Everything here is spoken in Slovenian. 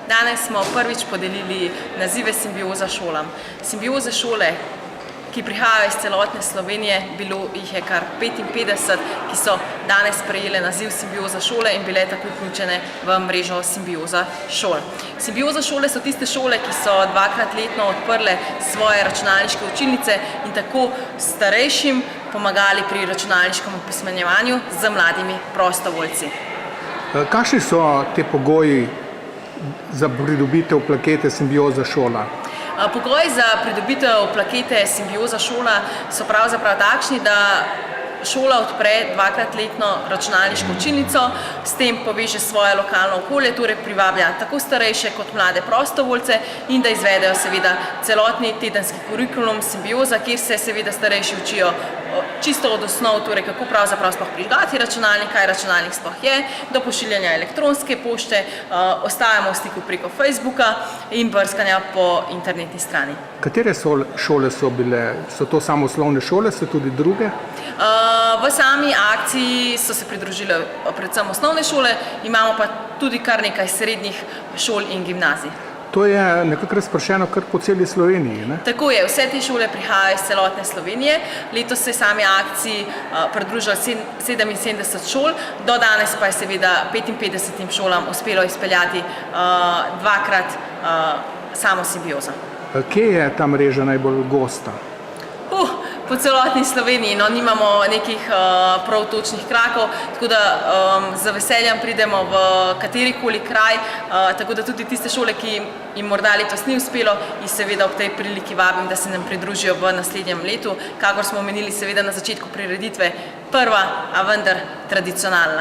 Danes smo prvič podelili nazive Simbioza šolam. Simbioze šole, ki prihajajo iz celotne Slovenije, bilo jih je kar 55, ki so danes prejele naziv Simbioza šole in bile tako vključene v mrežo Simbioza šol. Simbioza šole so tiste šole, ki so dvakrat letno odprle svoje računalniške učilnice in tako starejšim pomagali pri računalniškem opismenjevanju z mladimi prostovoljci. Kakšni so te pogoji za pridobitev plakete Simbioza šola? Pogoji za pridobitev plakete Simbioza šola so pravzaprav takšni, da šola odpre dvakrat letno računalniško učilnico, s tem poveže svoje lokalno okolje, torej privablja tako starejše kot mlade prostovoljce in da izvedejo seveda celotni tedenski kurikulum Simbioza, kjer se seveda starejši učijo čisto od osnov, torej kako pravzaprav sploh prižgati računalnik, kaj računalnik sploh je, do pošiljanja elektronske pošte, ostajamo v stiku preko Facebooka in brskanja po internetni strani. Katere šole so bile? So to samo osnovne šole, so tudi druge? V sami akciji so se pridružile predvsem osnovne šole, imamo pa tudi kar nekaj srednjih šol in gimnazij. To je nekako razpršeno kar po celi Sloveniji, ne? Tako je, vse te šole prihajajo iz celotne Slovenije. Letos se je sami akciji pridružilo 77 šol, do danes pa je seveda 55 šolam uspelo izpeljati dvakrat samo Simbiozo. Kje je ta mreža najbolj gosta? Po celotni Sloveniji, no, nimamo nekih prav točnih krakov, tako da z veseljem pridemo v katerikoli kraj, tako da tudi tiste šole, ki jim morda letos ni uspelo, in seveda ob tej priliki vabim, da se nam pridružijo v naslednjem letu, kakor smo omenili seveda na začetku prireditve, prva, a vendar tradicionalna.